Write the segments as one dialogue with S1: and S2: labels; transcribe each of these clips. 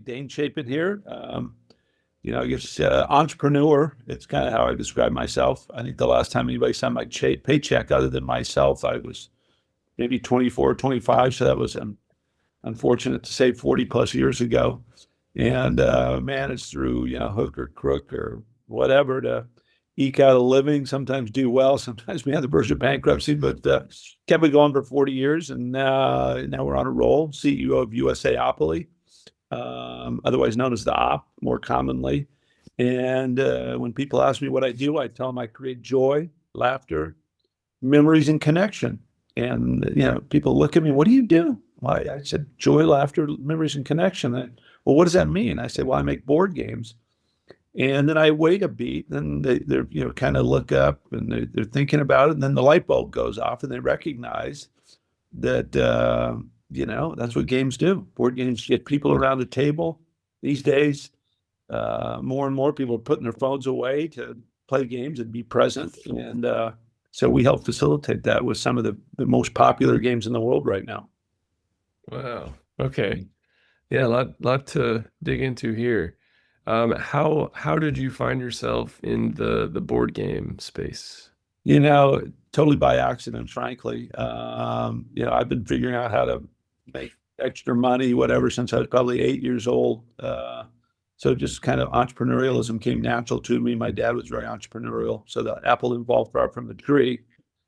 S1: Dane Chapin here. I guess entrepreneur, it's kind of how I describe myself. I think the last time anybody signed my paycheck other than myself, I was maybe 24 or 25. So that was unfortunate to say 40 plus years ago. And managed through, hook or crook or whatever to eke out a living, sometimes do well, sometimes we had the verge of bankruptcy, but kept it going for 40 years. And now we're on a roll, CEO of USAopoly, otherwise known as the Op, more commonly. And when people ask me what I do, I tell them I create joy, laughter, memories, and connection. And, people look at me, what do you do? Well, I said, joy, laughter, memories, and connection. Well, what does that mean? I said, well, I make board games. And then I wait a beat, and they're kind of look up, and they're thinking about it, and then the light bulb goes off, and they recognize that that's what games do. Board games get people around the table. These days, more and more people are putting their phones away to play games and be present, and so we help facilitate that with some of the most popular games in the world right now.
S2: Wow. Okay. Yeah, a lot to dig into here. How did you find yourself in the board game space?
S1: Totally by accident, frankly. I've been figuring out how to make extra money, whatever, since I was probably 8 years old. So just kind of entrepreneurialism came natural to me. My dad was very entrepreneurial, so the apple didn't fall far from the tree.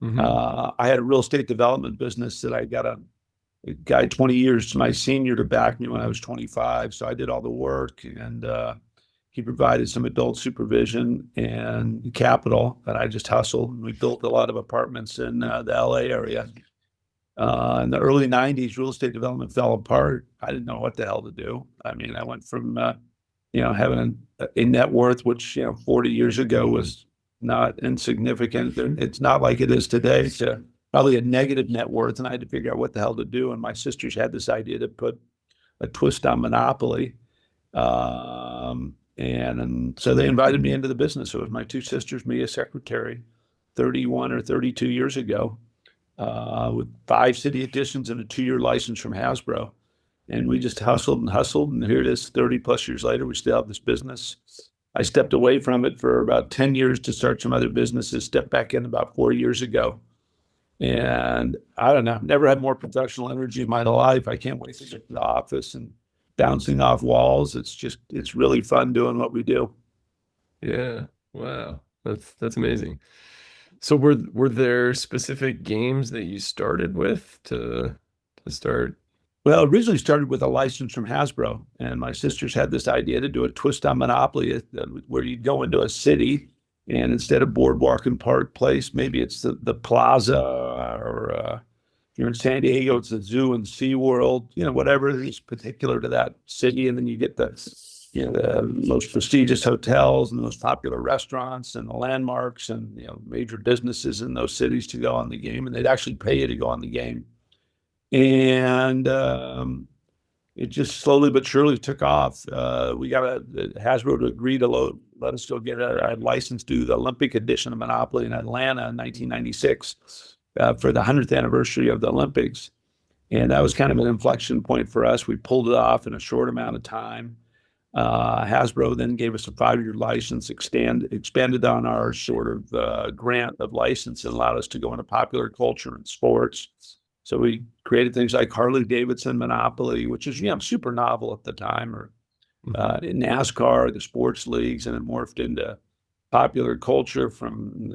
S1: I had a real estate development business that I got a guy 20 years to my senior to back me when I was 25. So I did all the work, and he provided some adult supervision and capital, and I just hustled. We built a lot of apartments in the LA area. In the early 90s, real estate development fell apart. I didn't know what the hell to do. I mean, I went from, having a net worth, which, 40 years ago was not insignificant. It's not like it is today. It's probably a negative net worth, and I had to figure out what the hell to do. And my sisters had this idea to put a twist on Monopoly. And so they invited me into the business. It was my two sisters, me, a secretary, 31 or 32 years ago, with 5 city editions and a 2-year license from Hasbro. And we just hustled. And here it is 30 plus years later, we still have this business. I stepped away from it for about 10 years to start some other businesses, stepped back in about 4 years ago. And I don't know, never had more professional energy in my life. I can't wait to get to the office and bouncing off walls. It's really fun doing what we do.
S2: Yeah. Wow. That's amazing. So were there specific games that you started with to start?
S1: Well, originally started with a license from Hasbro, and my sisters had this idea to do a twist on Monopoly, where you go into a city, and instead of Boardwalk and Park Place, maybe it's the Plaza, or if you're in San Diego, it's the Zoo and SeaWorld, whatever is particular to that city. And then you get the most prestigious hotels and the most popular restaurants and the landmarks and, major businesses in those cities to go on the game. And they'd actually pay you to go on the game. And it just slowly but surely took off. We got Hasbro to agree to let us go get a license to do the Olympic edition of Monopoly in Atlanta in 1996 for the 100th anniversary of the Olympics. And that was kind of an inflection point for us. We pulled it off in a short amount of time. Hasbro then gave us a 5-year license, expanded on our sort of grant of license, and allowed us to go into popular culture and sports. So we created things like Harley Davidson Monopoly, which is super novel at the time, or in NASCAR, the sports leagues, and it morphed into popular culture from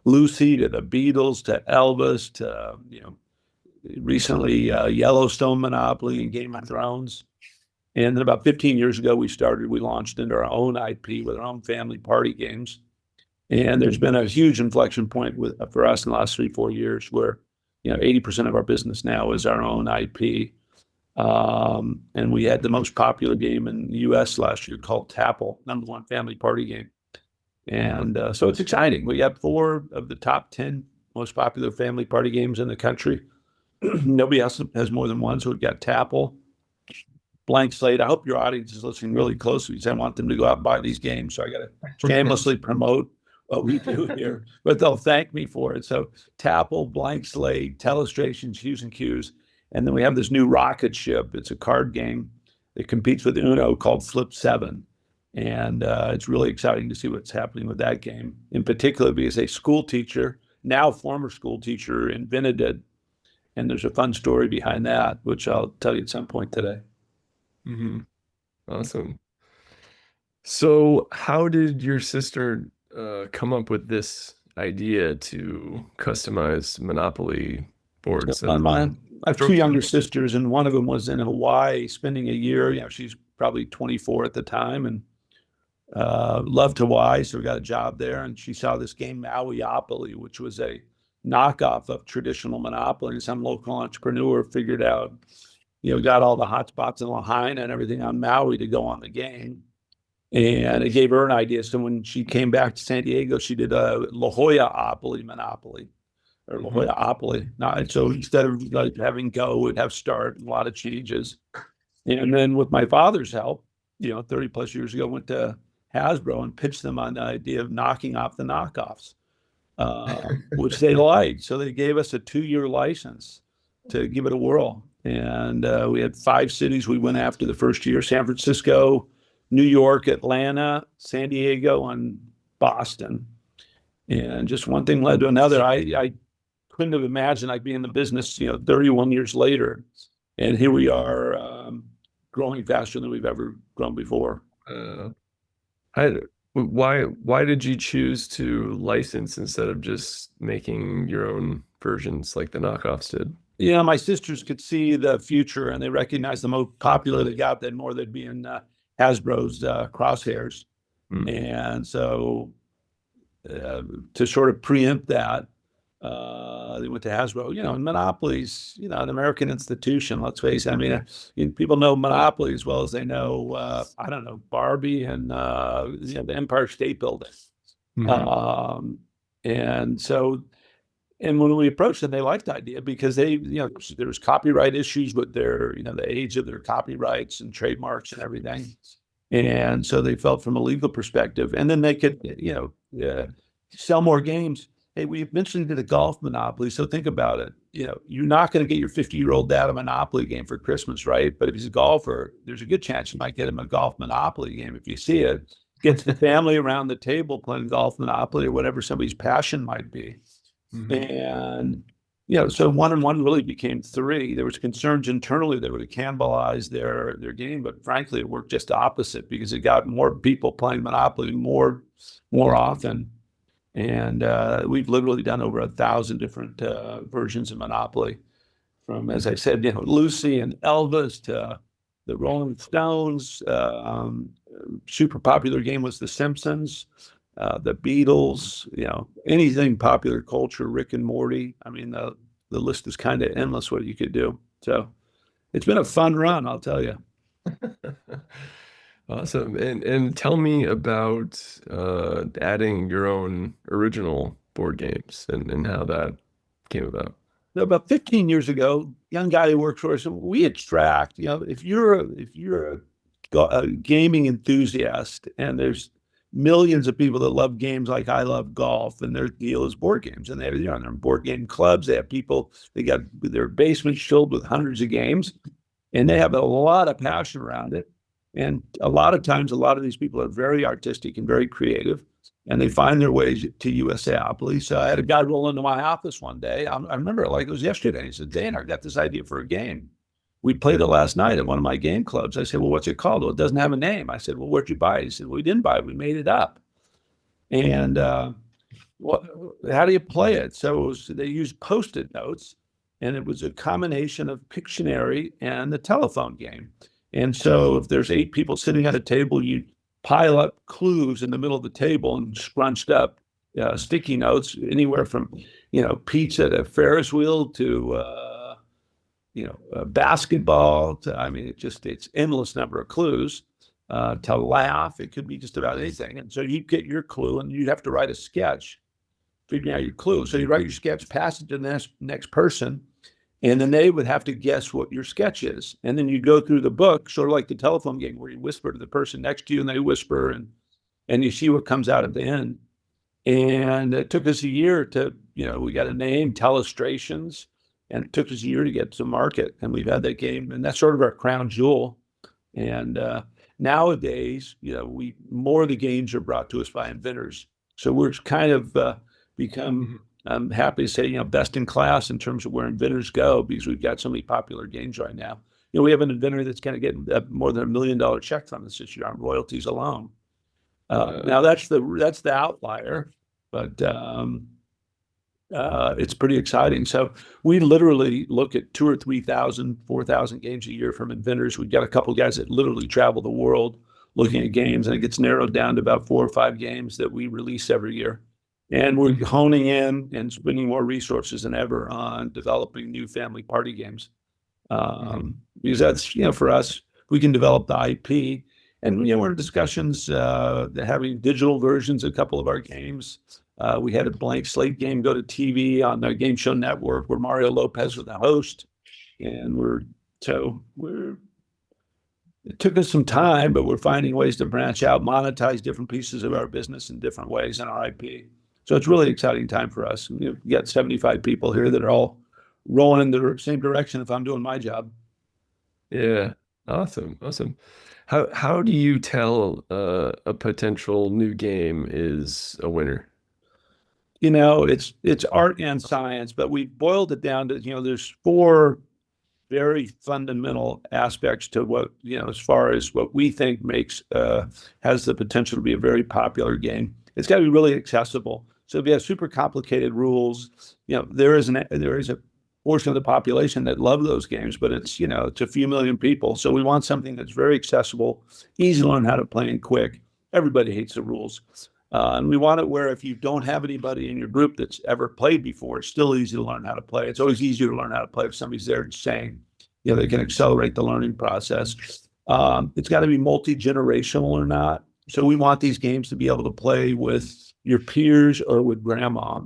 S1: Lucy to the Beatles to Elvis to recently Yellowstone Monopoly and Game of Thrones. And then about 15 years ago, we launched into our own IP with our own family party games. And there's been a huge inflection point for us in the last 3-4 years, where 80% of our business now is our own IP. And we had the most popular game in the US last year called Tapple, #1 family party game. And so it's exciting. We have 4 of the top 10 most popular family party games in the country. Nobody else has more than one. So we've got Tapple, Blank Slate. I hope your audience is listening really closely, because I want them to go out and buy these games. So I got to shamelessly promote what we do here, but they'll thank me for it. So Tapple, Blank Slate, Telestrations, Hues and Cues. And then we have this new Rocket Ship. It's a card game that competes with Uno called Flip 7. And it's really exciting to see what's happening with that game, in particular because a school teacher, now former school teacher, invented it. And there's a fun story behind that, which I'll tell you at some point today.
S2: Mm-hmm. Awesome. So, how did your sister come up with this idea to customize Monopoly boards?
S1: I have two younger sisters, and one of them was in Hawaii spending a year. She's probably 24 at the time, and loved Hawaii, so we got a job there. And she saw this game, Mauiopoly, which was a knockoff of traditional Monopoly. And some local entrepreneur figured out, got all the hot spots in Lahaina and everything on Maui to go on the game. And it gave her an idea. So when she came back to San Diego, she did a La Jolla-opoly Monopoly, or La Jolla-opoly. So instead of like having Go, it'd have Start, a lot of changes. And then with my father's help, 30 plus years ago, went to Hasbro and pitched them on the idea of knocking off the knockoffs, which they liked. So they gave us a 2-year license to give it a whirl. And we had 5 cities we went after the first year: San Francisco, New York, Atlanta, San Diego, and Boston. And just one thing led to another. I couldn't have imagined I'd be in the business, 31 years later. And here we are, growing faster than we've ever grown before.
S2: Why did you choose to license instead of just making your own versions like the knockoffs did?
S1: Yeah, my sisters could see the future, and they recognized the more popular they got, the more they'd be in Hasbro's crosshairs. And so to sort of preempt that, they went to Hasbro. And Monopoly's, an American institution, let's face it. I mean, people know Monopoly as well as they know, I don't know, Barbie and the Empire State Building. And so, and when we approached them, they liked the idea because they, there was copyright issues with their, the age of their copyrights and trademarks and everything. And so they felt from a legal perspective, and then they could, sell more games. Hey, we eventually did a golf Monopoly. So think about it. You're not going to get your 50-year-old dad a Monopoly game for Christmas, right? But if he's a golfer, there's a good chance you might get him a golf Monopoly game if you see it. Gets the family around the table playing golf Monopoly or whatever somebody's passion might be. And, so 1 and 1 really became 3. There was concerns internally that would cannibalize their game, but frankly, it worked just opposite because it got more people playing Monopoly more often. And we've literally done over 1,000 different versions of Monopoly, from, as I said, Lucy and Elvis to the Rolling Stones. Super popular game was The Simpsons, the Beatles, anything popular culture, Rick and Morty. I mean, the list is kind of endless what you could do. So it's been a fun run, I'll tell you.
S2: Awesome. And tell me about adding your own original board games and how that came about.
S1: So about 15 years ago, young guy who works for us, we attract, if you're a gaming enthusiast, and there's millions of people that love games like I love golf, and their deal is board games, and they're in board game clubs. They have people, they got their basements filled with hundreds of games, and they have a lot of passion around it. And a lot of times, a lot of these people are very artistic and very creative, and they find their ways to USAopoly. So I had a guy roll into my office one day. I remember it like it was yesterday. He said, "Dane, I got this idea for a game. We played it last night at one of my game clubs." I said, "Well, what's it called?" "Well, it doesn't have a name." I said, "Well, where'd you buy it?" He said, "Well, we didn't buy it. We made it up." And how do you play it? So they used Post-it notes, and it was a combination of Pictionary and the telephone game. And so if there's 8 people sitting at a table, you pile up clues in the middle of the table and scrunched up sticky notes, anywhere from, pizza to Ferris wheel to, basketball to, it's endless number of clues, to laugh. It could be just about anything. And so you get your clue, and you'd have to write a sketch figuring out your clue. So you write your sketch, pass it to the next person, and then they would have to guess what your sketch is. And then you go through the book, sort of like the telephone game, where you whisper to the person next to you and they whisper, and you see what comes out at the end. And it took us a year to, we got a name, Telestrations, and it took us a year to get to market. And we've had that game, and that's sort of our crown jewel. And nowadays, more of the games are brought to us by inventors. So we're kind of become,
S2: Mhm.
S1: I'm happy to say, best in class in terms of where inventors go, because we've got so many popular games right now. We have an inventor that's going to get more than $1 million check from us this year on royalties alone. Now that's the outlier, but it's pretty exciting. So we literally look at 2,000 or 3,000, 4,000 games a year from inventors. We've got a couple of guys that literally travel the world looking at games, and it gets narrowed down to about 4 or 5 games that we release every year. And we're honing in and spending more resources than ever on developing new family party games. Because that's, for us, we can develop the IP. And, we're in discussions having digital versions of a couple of our games. We had a blank slate game go to TV on the Game Show Network where Mario Lopez was the host. And it took us some time, but we're finding ways to branch out, monetize different pieces of our business in different ways in our IP. So it's really exciting time for us. We've got 75 people here that are all rolling in the same direction if I'm doing my job.
S2: Yeah. Awesome. Awesome. How do you tell a potential new game is a winner?
S1: It's art and science, but we boiled it down to, there's 4 very fundamental aspects to what, as far as what we think has the potential to be a very popular game. It's got to be really accessible. So if you have super complicated rules, there is a portion of the population that love those games, but it's a few million people. So we want something that's very accessible, easy to learn how to play, and quick. Everybody hates the rules. And we want it where if you don't have anybody in your group that's ever played before, it's still easy to learn how to play. It's always easier to learn how to play if somebody's there saying, they can accelerate the learning process. It's got to be multi-generational or not. So we want these games to be able to play with your peers or with grandma.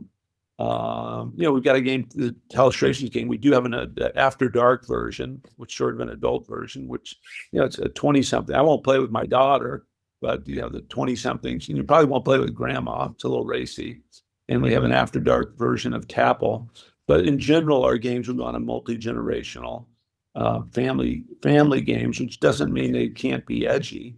S1: We've got a game, the Telestrations game. We do have an After Dark version, which is sort of an adult version, which, it's a 20-something. I won't play with my daughter, but, the 20-somethings, you probably won't play with grandma. It's a little racy. And we have an After Dark version of Tapple. But in general, our games are on a multi-generational family games, which doesn't mean they can't be edgy.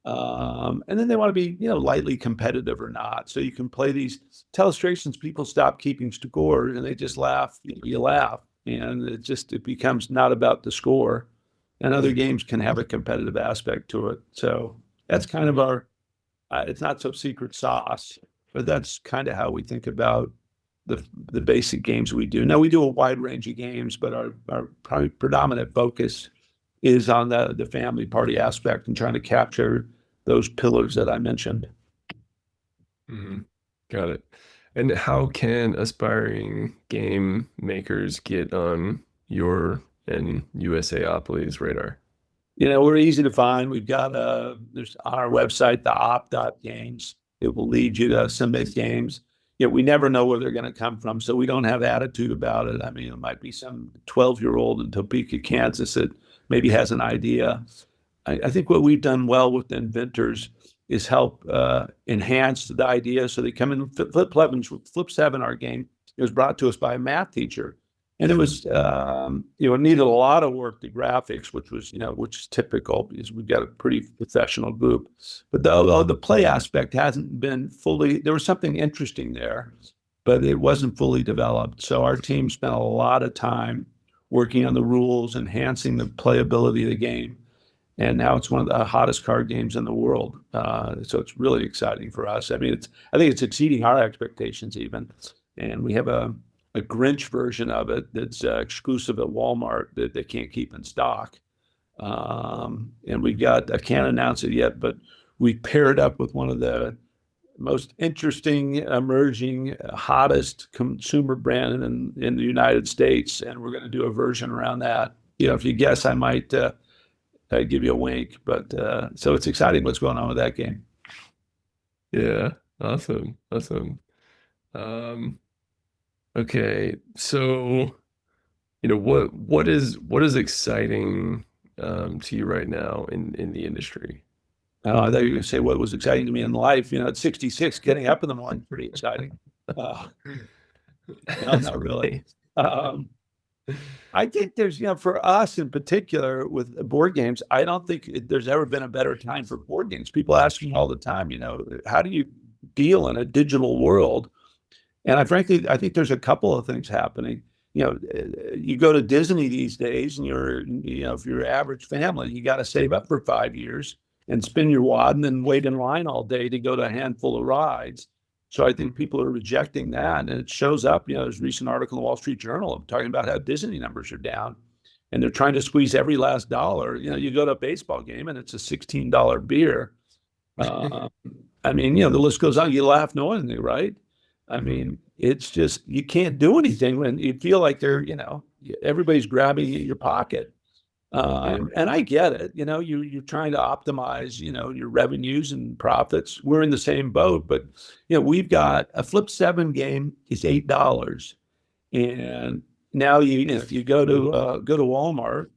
S1: And then they want to be, lightly competitive or not. So you can play these Telestrations, people stop keeping score and they just laugh. You laugh, and it becomes not about the score. And other games can have a competitive aspect to it. So that's kind of our, it's not so secret sauce, but that's kind of how we think about the basic games we do. Now we do a wide range of games, but our probably predominant focus is on the family party aspect and trying to capture those pillars that I mentioned.
S2: Got it. And how can aspiring game makers get on your and USAopoly's radar?
S1: We're easy to find. We've got there's on our website, the op.games. It will lead you to submit games. We never know where they're going to come from, so we don't have attitude about it. I mean, it might be some 12-year-old in Topeka, Kansas that maybe has an idea. I think what we've done well with the inventors is help enhance the idea. So they come in. Flip 7, our game, it was brought to us by a math teacher. And it was, it needed a lot of work, the graphics, which is typical because we've got a pretty professional group. But the play aspect hasn't been fully, there was something interesting there, but it wasn't fully developed. So our team spent a lot of time working on the rules, enhancing the playability of the game. And now it's one of the hottest card games in the world. So it's really exciting for us. I mean, I think it's exceeding our expectations even. And we have a Grinch version of it that's exclusive at Walmart that they can't keep in stock. And I can't announce it yet, but we paired up with one of the most interesting, emerging, hottest consumer brand in the United States. And we're going to do a version around that. If you guess, I might give you a wink. But so it's exciting what's going on with that game.
S2: Yeah, awesome. Okay, so what is exciting to you right now in the industry?
S1: I thought you were going to say what was exciting to me in life. At 66, getting up in the morning, pretty exciting. No, not really. I think there's, for us in particular with board games, I don't think there's ever been a better time for board games. People ask me all the time, how do you deal in a digital world? And I think there's a couple of things happening. You go to Disney these days, and if you're an average family, you got to save up for 5 years and spin your wad and then wait in line all day to go to a handful of rides. So I think people are rejecting that, and it shows up. There's a recent article in the Wall Street Journal talking about how Disney numbers are down, and they're trying to squeeze every last dollar. You go to a baseball game and it's a $16 beer. Uh, I mean, the list goes on. You laugh knowingly, right? I mean, it's just you can't do anything when you feel like everybody's grabbing your pocket. And I get it. You're trying to optimize, your revenues and profits. We're in the same boat, but we've got a Flip 7 game is $8, and now if you go to Walmart,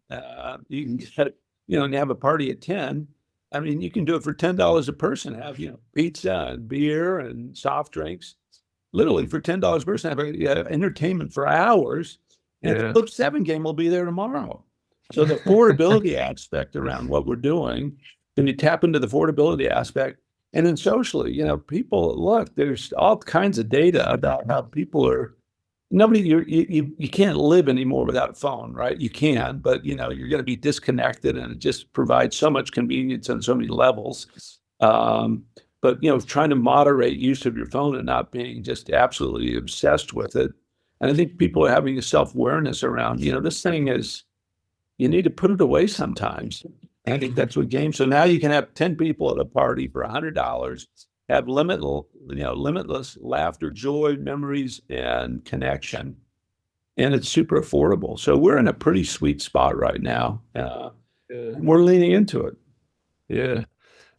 S1: you can get and you have a party at 10. I mean, you can do it for $10 a person. Have pizza and beer and soft drinks, literally for $10 a person. Have entertainment for hours, and the Flip 7 game will be there tomorrow. So the affordability aspect around what we're doing, then you tap into the affordability aspect, and then socially, people look. There's all kinds of data about how people are. You can't live anymore without a phone, right? You can, but you're going to be disconnected, and it just provides so much convenience on so many levels. But trying to moderate use of your phone and not being just absolutely obsessed with it. And I think people are having a self-awareness around, this thing is, you need to put it away sometimes. And I think that's what games. So now you can have 10 people at a party for $100, have limitless laughter, joy, memories, and connection. And it's super affordable. So we're in a pretty sweet spot right now. We're leaning into it.
S2: Yeah.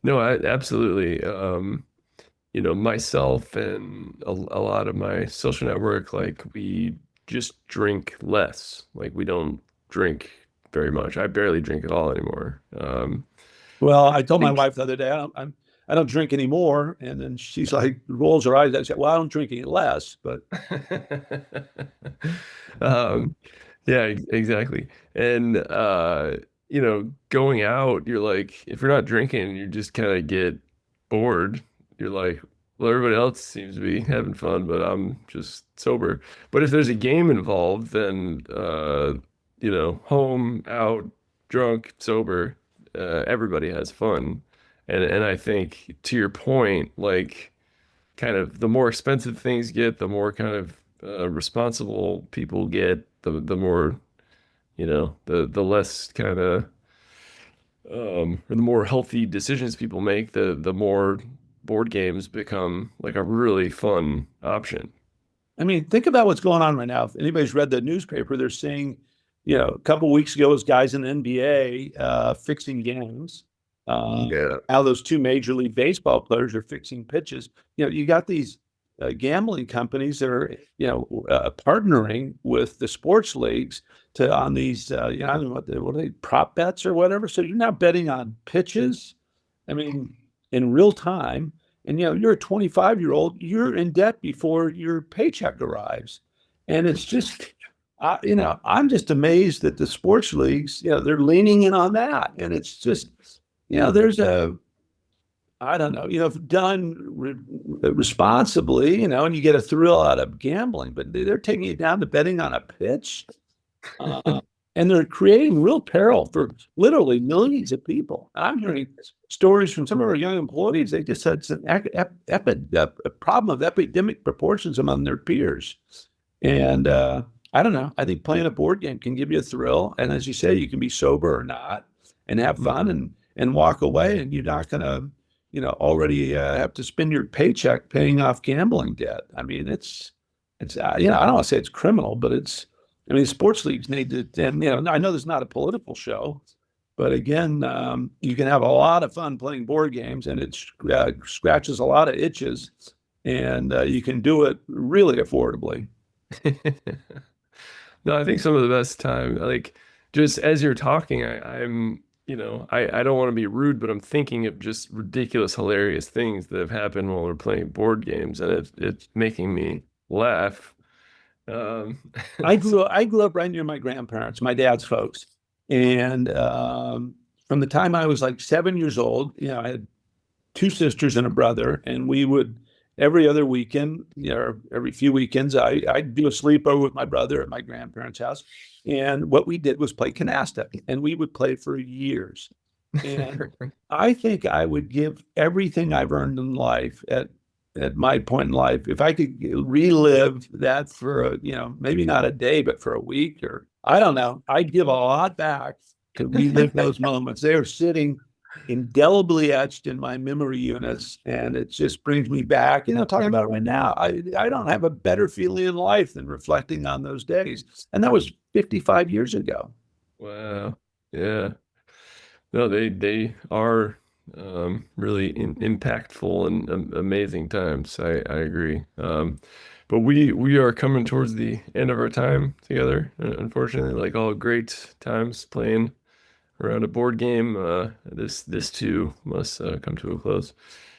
S2: No, I absolutely. Myself and a lot of my social network, like we just drink less. Like we don't drink very much. I barely drink at all anymore.
S1: Well, I told my wife the other day, I don't drink anymore. And then she's like, rolls her eyes. I said, well, I don't drink any less, but.
S2: Yeah, exactly. And, going out, you're like, if you're not drinking, you just kind of get bored. You're like, well, everybody else seems to be having fun, but I'm just sober. But if there's a game involved, then, home, out, drunk, sober, everybody has fun. And I think to your point, like kind of the more expensive things get, the more kind of responsible people get, the more, the less kind of or the more healthy decisions people make, the more board games become like a really fun option.
S1: I mean, think about what's going on right now. If anybody's read the newspaper, they're saying, a couple of weeks ago, was guys in the NBA fixing games.
S2: Yeah.
S1: How those two Major League Baseball players are fixing pitches. You got these gambling companies that are, partnering with the sports leagues on these, I don't know what are they, prop bets or whatever. So you're now betting on pitches. I mean, in real time. And you're a 25-year-old, you're in debt before your paycheck arrives. And it's just, I'm just amazed that the sports leagues, they're leaning in on that. And it's just, there's I don't know, if done responsibly, and you get a thrill out of gambling, but they're taking it down to betting on a pitch. And they're creating real peril for literally millions of people. And I'm hearing stories from some of our young employees. They just said it's a problem of epidemic proportions among their peers. And I don't know. I think playing a board game can give you a thrill. And as you say, you can be sober or not and have fun and walk away. And you're not going to, already have to spend your paycheck paying off gambling debt. I mean, it's I don't want to say it's criminal, but sports leagues need to, and, I know there's not a political show, but again, you can have a lot of fun playing board games, and it scratches a lot of itches, and you can do it really affordably.
S2: No, I think some of the best time, like just as you're talking, I'm, I don't want to be rude, but I'm thinking of just ridiculous, hilarious things that have happened while we're playing board games, and it's making me laugh. Um,
S1: I grew up right near my grandparents, my dad's folks. And from the time I was like 7 years old, I had two sisters and a brother, and we would every other weekend, or every few weekends, I'd do a sleepover with my brother at my grandparents' house. And what we did was play canasta, and we would play for years. And I think I would give everything I've earned in life at my point in life, if I could relive that for maybe not a day, but for a week, or I don't know, I'd give a lot back to relive those moments. They are sitting indelibly etched in my memory units, and it just brings me back. Talking about it right now, I don't have a better feeling in life than reflecting on those days, and that was 55 years ago.
S2: Wow. Yeah. No, they are really impactful and amazing times. I agree. But we are coming towards the end of our time together. Unfortunately, like all great times playing around a board game, this too must come to a close.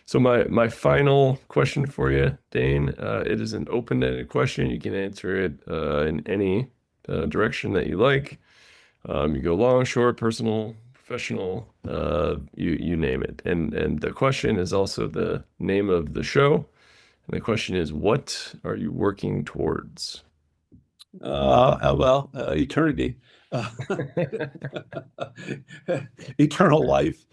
S2: So my final question for you, Dane, it is an open-ended question. You can answer it in any direction that you like. You go long, short, personal, professional, you name it. And the question is also the name of the show. And the question is, what are you working towards?
S1: Eternity, uh, eternal life.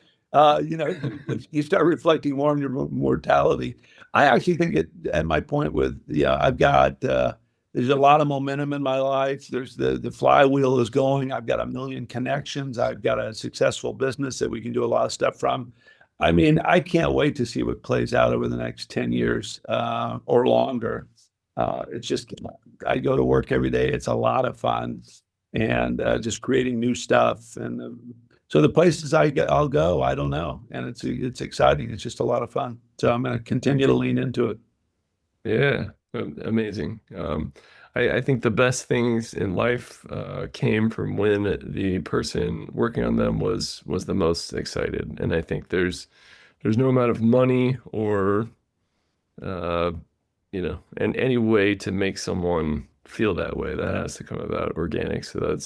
S1: You start reflecting more on your mortality. I actually think at my point with, I've got, there's a lot of momentum in my life. There's the flywheel is going. I've got a million connections. I've got a successful business that we can do a lot of stuff from. I mean, I can't wait to see what plays out over the next 10 years, or longer. It's just, I go to work every day. It's a lot of fun, and just creating new stuff. And so the places I'll go, I don't know. And it's exciting. It's just a lot of fun. So I'm going to continue to lean into it.
S2: Yeah, amazing. I think the best things in life came from when the person working on them was the most excited. And I think there's no amount of money or uh, and any way to make someone feel that way that has to come about organic. So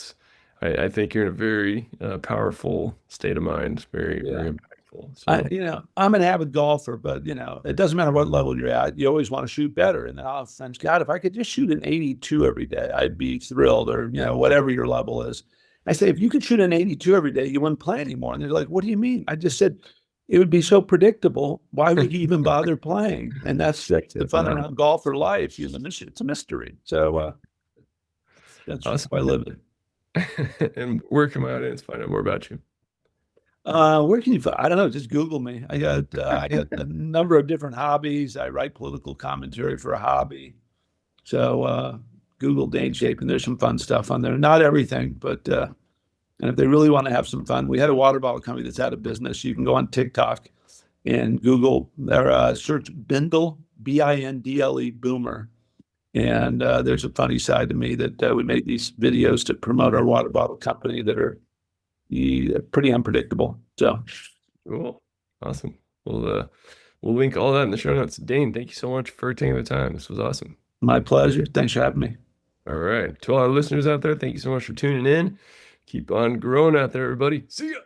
S2: I think you're in a very powerful state of mind, very,
S1: Yeah.
S2: very impactful. So
S1: I'm an avid golfer, but it doesn't matter what level you're at. You always want to shoot better. And then I'll think, God, if I could just shoot an 82 every day, I'd be thrilled. Or whatever your level is. I say, if you could shoot an 82 every day, you wouldn't play anymore. And they're like, what do you mean? I just said it would be so predictable. Why would you even bother playing? And that's the fun around golf or life. It's a mystery. So that's
S2: awesome.
S1: why I live it.
S2: And where can my audience find out more about you?
S1: Where can you find? I don't know. Just Google me. I got a number of different hobbies. I write political commentary for a hobby. So Google Dane Chapin. There's some fun stuff on there. Not everything, but and if they really want to have some fun, we had a water bottle company that's out of business. You can go on TikTok and Google or search Bindle, Bindle Boomer. And there's a funny side to me that we make these videos to promote our water bottle company that are pretty unpredictable. So
S2: Cool. Awesome. We'll link all that in the show notes. Dane, thank you so much for taking the time. This was awesome.
S1: my pleasure. Thanks for having me.
S2: All right. To all our listeners out there, thank you so much for tuning in. Keep on growing out there, everybody. See ya.